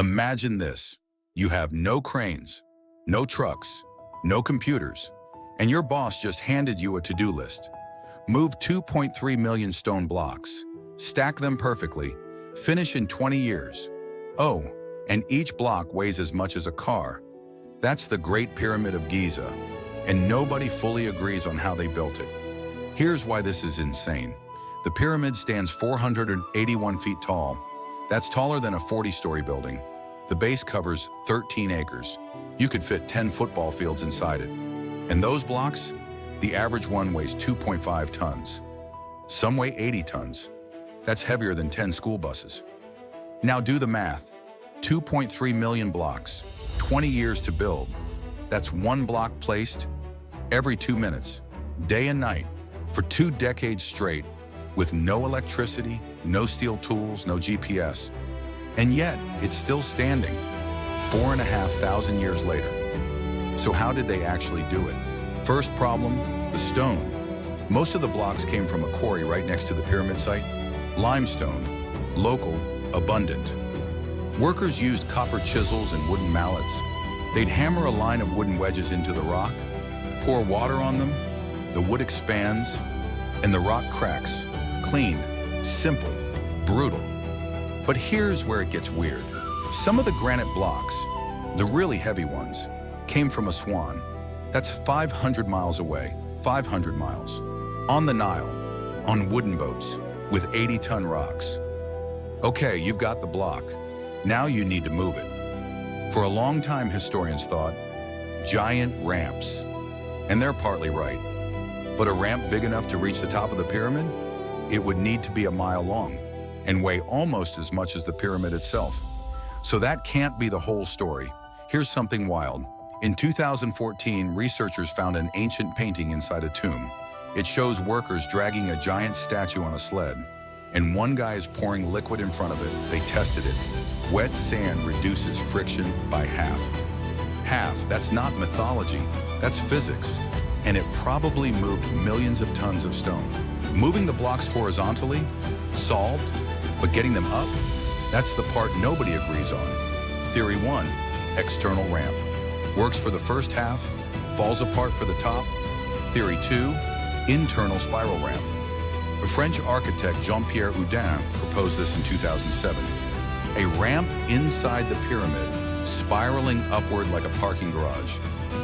Imagine this. You have no cranes, no trucks, no computers, and your boss just handed you a to-do list. Move 2.3 million stone blocks, stack them perfectly, finish in 20 years. Oh, and each block weighs as much as a car. That's the Great Pyramid of Giza, and nobody fully agrees on how they built it. Here's why this is insane. The pyramid stands 481 feet tall. That's taller than a 40-story building. The base covers 13 acres. You could fit 10 football fields inside it. And those blocks? The average one weighs 2.5 tons. Some weigh 80 tons. That's heavier than 10 school buses. Now do the math. 2.3 million blocks, 20 years to build. That's one block placed every 2 minutes, day and night, for 2 decades straight, with no electricity, no steel tools, no GPS. And yet, it's still standing, 4,500 years later. So how did they actually do it? First problem, the stone. Most of the blocks came from a quarry right next to the pyramid site. Limestone, local, abundant. Workers used copper chisels and wooden mallets. They'd hammer a line of wooden wedges into the rock, pour water on them, the wood expands, and the rock cracks. Clean, simple, brutal. But here's where it gets weird. Some of the granite blocks, the really heavy ones, came from a swan. That's 500 miles away, 500 miles. On the Nile, on wooden boats, with 80-ton rocks. Okay, you've got the block. Now you need to move it. For a long time, historians thought, giant ramps. And they're partly right. But a ramp big enough to reach the top of the pyramid? It would need to be a mile long and weigh almost as much as the pyramid itself. So that can't be the whole story. Here's something wild. In 2014, researchers found an ancient painting inside a tomb. It shows workers dragging a giant statue on a sled, and one guy is pouring liquid in front of it. They tested it. Wet sand reduces friction by half. Half, that's not mythology, that's physics. And it probably moved millions of tons of stone. Moving the blocks horizontally, solved, but getting them up, that's the part nobody agrees on. Theory 1, external ramp. Works for the first half, falls apart for the top. Theory 2, internal spiral ramp. The French architect Jean-Pierre Houdin proposed this in 2007. A ramp inside the pyramid, spiraling upward like a parking garage.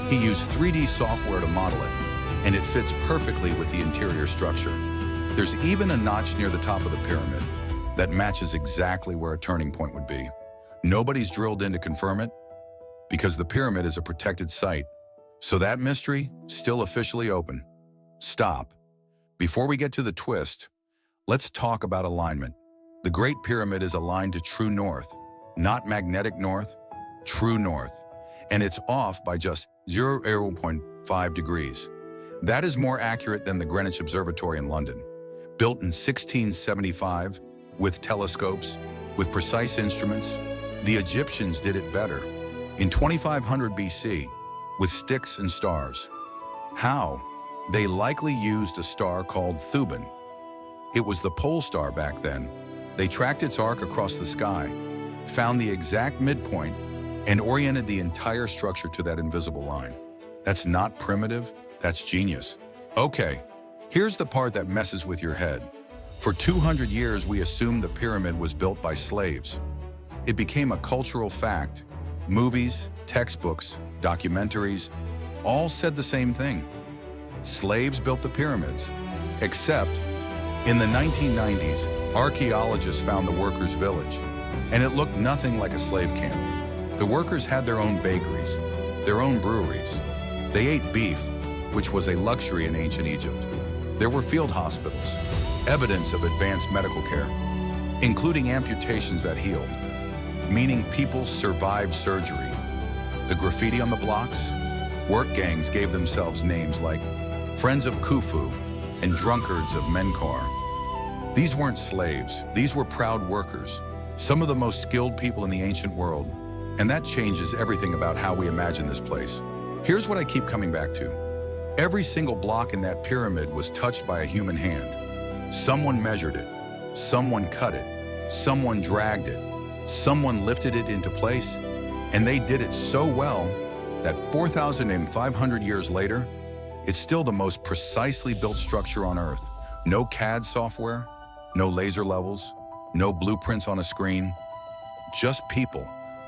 He used 3D software to model it, and it fits perfectly with the interior structure. There's even a notch near the top of the pyramid that matches exactly where a turning point would be. Nobody's drilled in to confirm it, because the pyramid is a protected site. So that mystery, still officially open. Stop. Before we get to the twist, let's talk about alignment. The Great Pyramid is aligned to true north, not magnetic north, true north. And it's off by just 0.5 degrees. That is more accurate than the Greenwich Observatory in London. Built in 1675, with telescopes, with precise instruments, the Egyptians did it better. In 2500 BC, with sticks and stars. How? They likely used a star called Thuban. It was the pole star back then. They tracked its arc across the sky, found the exact midpoint, and oriented the entire structure to that invisible line. That's not primitive, that's genius. Okay, here's the part that messes with your head. For 200 years, we assumed the pyramid was built by slaves. It became a cultural fact. Movies, textbooks, documentaries, all said the same thing. Slaves built the pyramids. Except, in the 1990s, archaeologists found the workers' village, and it looked nothing like a slave camp. The workers had their own bakeries, their own breweries. They ate beef, which was a luxury in ancient Egypt. There were field hospitals, evidence of advanced medical care, including amputations that healed, meaning people survived surgery. The graffiti on the blocks? Work gangs gave themselves names like Friends of Khufu and Drunkards of Menkar. These weren't slaves, these were proud workers, some of the most skilled people in the ancient world. And that changes everything about how we imagine this place. Here's what I keep coming back to. Every single block in that pyramid was touched by a human hand. Someone measured it, someone cut it, someone dragged it, Someone lifted it into place, and they did it so well that 4,500 years later, it's still the most precisely built structure on Earth. No CAD software, no laser levels, no blueprints on a screen, just people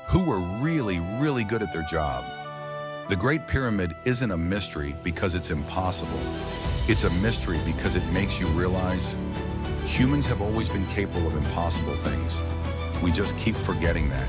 who were really, really good at their job. The Great Pyramid isn't a mystery because it's impossible. It's a mystery because it makes you realize humans have always been capable of impossible things. We just keep forgetting that.